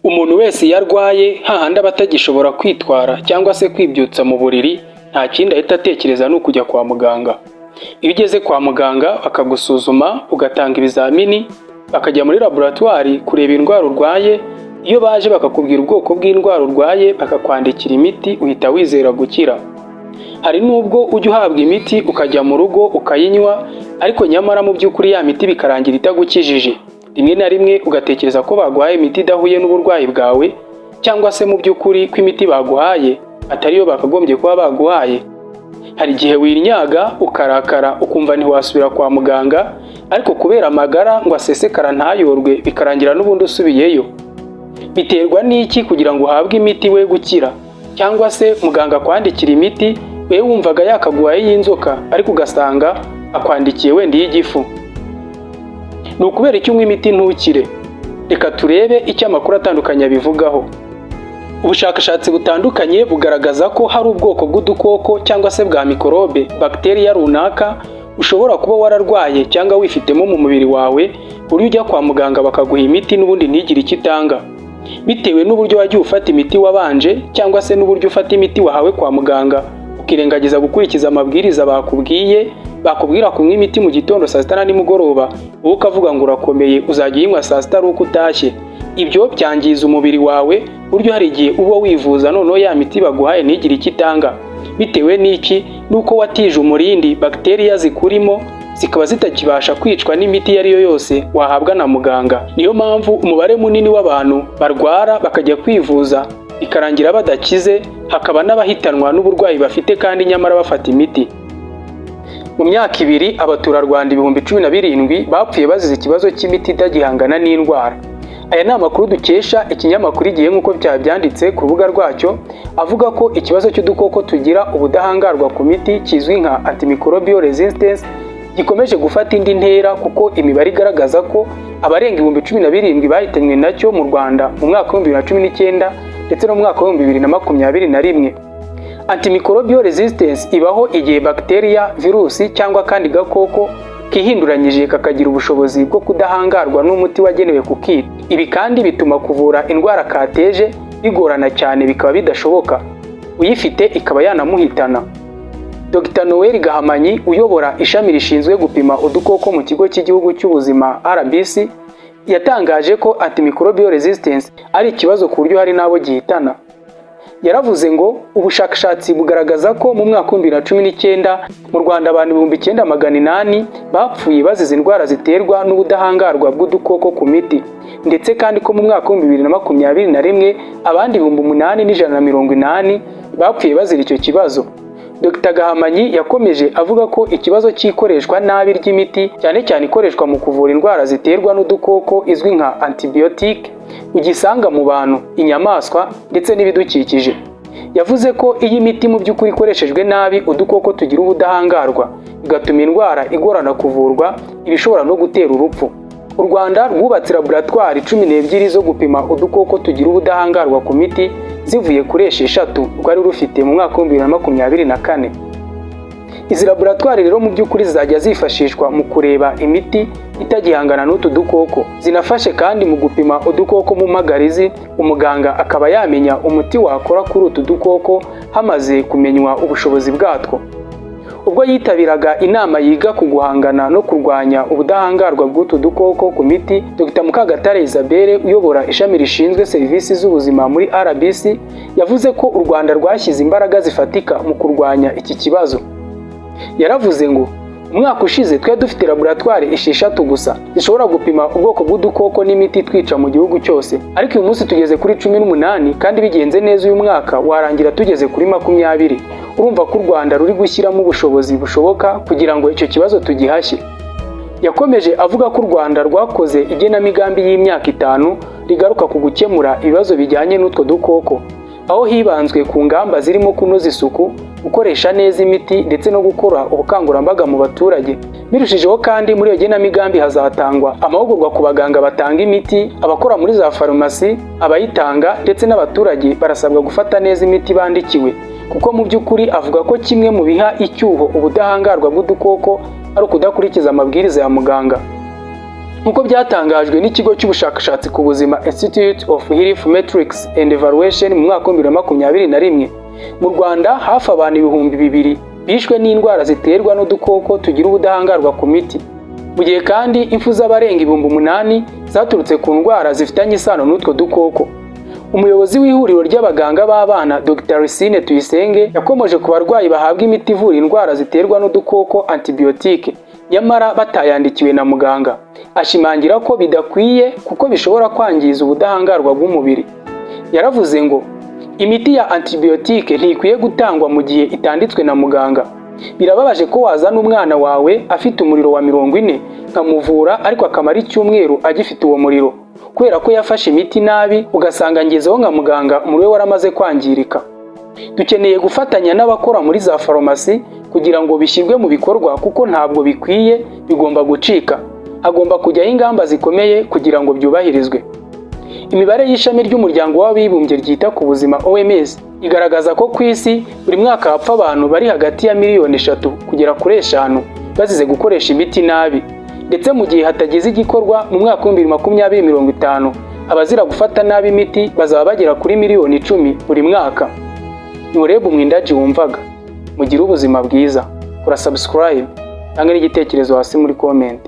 Umuntu wese iyo arwaye hahandi aba atagishobora kwitwara cyangwa se kwibyutsa mu buriri, nta kindi ahita atekereza ni ukujya kwa muganga. Iyo ugeze kwa muganga bakagusuzuma, ugatanga ibizamini, bakajya muri laboratwari kureba indwara urwaye, iyo baje bakakubwira ubwoko bw'indwara urwaye bakakwandikira imiti, uhita wizera gukira. Hari n'ubwo ujya uhabwa imiti ukajya mu rugo ukayinywa, ariko nyamara mu by'ukuri ya miti bikarangira itagukijije. Rimwe na rimwe ugatekereza ko baguhaye imiti idahuye n'uburwayi bwawe, cyangwa se mu by'ukuri ko imiti baguhaye atariyo bakagombye kuba baguhaye. Hari igihe wirnyaga ukarakara ukumva ntiwasubira kwa muganga, ariko kubera amagara ngo asesekara ntayorwe bikarangira n'ubundi usubiyeyo. Biterwa n'iki kugira ngo uhabwe imiti we gukira? Cyangwa se muganga akwandikira imiti we wumvaga yakaguhaye y'inzoka, ariko ugasanga akwandikiye wenda iy'igifu? Ni ukubera iki unywa imiti ntukire? Reka turebe icyo amakuru atandukanye abivugaho. Ubushakashatsi butandukanye bugaragaza ko hari ubwoko bw'udukoko cyangwa se bwa mikorobe, bakteriya runaka ushobora kuba wararwaye cyangwa wifitemo mu mubiri wawe, uri ujya kwa muganga bakaguha imiti n'ubundi ntigire icyo itanga. Bitewe n'uburyo wagiye ufata imiti wabanje cyangwa se n'uburyo ufata imiti wahawe kwa muganga, ukirengagiza gukurikiza amabwiriza bakubwira kunywa imiti mu gitondo, saa sita na nimugoroba, wowe ukavuga ngo urakomeye uzajya uyinywa saa sita ari uko utashye. Ibyo byangiza umubiri wawe, buryo hari igihe uba wivuza noneho ya miti baguhaye ntigire icyo itanga. Bitewe n'iki? Nuko watije umurindi bakteriya zikurimo, zikaba zitakibasha kwicwa n'imiti iyo ari yo yose wahabwa na muganga. Niyo mpamvu umubare munini w'abantu barwara bakajya kwivuza bikarangira badakize, hakaba n'abahitanwa n'uburwayi bafite kandi nyamara bafata imiti. Mu myaka 2 abaturarwanda 17,000 bapfuye bazize ikibazo cy'imiti itagihangana n'indwara. Aya ni amakuru dukesha ikinyamakuru Igihe nk'uko byabyanditse ku rubuga rwacyo, avuga ko ikibazo cy'udukoko tugira ubudahangarwa ku miti kizwi nka antimicrobial resistance gikomeje gufata indi ntera, kuko imibare igaragaza ko abarenga 17,000 bahitanywe nacyo mu Rwanda mu mwaka wa 2019 ndetse no mu mwaka wa 2021. Antimicrobial resistance ibaho igihe bakteriya, virusi cyangwa kandi gakoko kihinduranyije kakagira ubushobozi bwo kudahangarwa n'umuti wagenewe kukica. Ibi kandi bituma kuvura indwara kateje bigorana cyane, bikaba bidashoboka, uyifite ikaba yanamuhitana. Dr. Noel Gahamanyi uyobora ishami rishinzwe gupima udukoko mu kigo cy'igihugu cy'ubuzima RBC yatangaje ko antimicrobial resistance ari ikibazo ku buryo hari n'abo gihitana. Yaravuze ngo ubushakashatsi bugaragaza ko mu mwaka wa 2019 mu Rwanda abantu 9,800 bapfuye bazize indwara ziterwa n'ubudahangarwa bw'udukoko ku miti, ndetse kandi ko mu mwaka wa 2021 abandi 8,180 bapfuye bazira icyo kibazo. Dr. Gahamanyi yakomeje avuga ko ikibazo cy'ikoreshwa nabi ry'imiti, cyane cyane ikoreshwa mu kuvura indwara ziterwa n'udukoko izwi nka antibiotique, ugisanga mu bantu, inyamaswa ndetse n'ibidukikije. Yavuze ko iyi miti mu by'ukuri ikoreshejwe nabi, udukoko tugira ubudahangarwa bigatuma indwara igorana kuvurwa, ibishobora no gutera urupfu. U Rwanda rwubatse laboratwari 12 zo gupima udukoko tugira ubudahangarwa ku miti, zivuye kuri 6 rwari rufite mu mwaka wa 2024. Izi laboratwari rero mu by'ukuri zizajya zifashishwa mu kureba imiti itagihangana n'utu dukoko. Zinafashe kandi mu gupima udukoko mu magarizi, umuganga akaba yamenya umuti wakora kuri utu dukoko hamaze kumenywa ubushobozi bwatwo. Ubwo yitabiraga inama yiga ku guhangana no kurwanya ubudahangarwa bw'utu dukoko ku miti, Dr. Mukagatare Isabelle uyobora ishami rishinzwe serivisi z'ubuzima muri RBC yavuze ko u Rwanda rwashyize imbaraga zifatika mu kurwanya iki kibazo. Yaravuze ngo umwaka ushize twe dufite laboratwari 6 gusa zishobora gupima ubwoko bw'udukoko n'imiti twica mu gihugu cyose, ariko uyu munsi tugeze kuri 18 kandi bigenze neza uyu mwaka warangira tugeze kuri 20. Urumva ko u Rwanda ruri gushyiramo ubushobozi bushoboka kugira ngo icyo kibazo tugihashye. Yakomeje avuga ko u Rwanda rwakoze igenamigambi y'imyaka 5 rigaruka ku gukemura ibibazo bijyanye n'utwo dukoko, aho hibanzwe ku ngamba zirimo kunoza isuku, gukoresha neza imiti ndetse no gukora ubukangurambaga mu baturage. Birushijeho kandi muri iyo genamigambi hazatangwa amahugurwa ku baganga batanga imiti, abakora muri za farumasi, abayitanga ndetse n'abaturage barasabwa gufata neza imiti bandikiwe, kuko mu by'ukuri avuga ko kimwe mu biha icyuho ubudahangarwa bw'udukoko ari ukudakurikiza amabwiriza ya muganga. nk'uko byatangajwe n'ikigo cy'ubushakashatsi ku buzima Institute of Health Metrics and Evaluation mu mwaka wa 2021, mu Rwanda hafi abantu 2,000 bishwe n'indwara ziterwa n'udukoko tugira ubudahangarwa ku miti, mu gihe kandi impfu z'abarenga 8,000 zaturutse ku ndwara zifitanye isano n'utwo dukoko. Umuyobozi w'ihuriro ry'abaganga b'abana Dr. Ricine Tuyisenge yakomeje ku barwayi bahabwa imiti ivura indwara ziterwa n'udukoko antibiyotike nyamara batayandikiwe na muganga, ashimangira ko bidakwiye kuko bishobora kwangiza ubudahangarwa bw'umubiri. Yaravuze ngo imiti ya antibiyotike ntikwiye gutangwa mu gihe itanditswe na muganga. Birababaje ko wazana umwana wawe afite umuriro wa 40 nkamuvura ariko akamara icyumweru agifite uwo muriro kubera ko yafashe imiti nabi, ugasanga ngezeho nka muganga umuriro waramaze kwangirika. Dukeneye gufatanya n'abakora muri za farumasi kugira ngo bishyirwe mu bikorwa kuko ntabwo bikwiye, bigomba gucika. Hagomba kujyaho ingamba zikomeye kugira ngo byubahirizwe. Imibare y'ishami ry'umuryango w'abibumbye ryita ku buzima OMS igaragaza ko ku isi buri mwaka hapfa abantu bari hagati ya miliyoni 3 kugera kuri 5 bazize gukoresha imiti nabi, ndetse mu gihe hatagize igikorwa mu mwaka wa 2050 abazira gufata nabi imiti bazaba bagera kuri miliyoni 10 buri mwaka. Nurebe umwindaji wumvaga. Mugire ubuzima bwiza. Kora subscribe, tange n'igitekerezo hasi muri comment.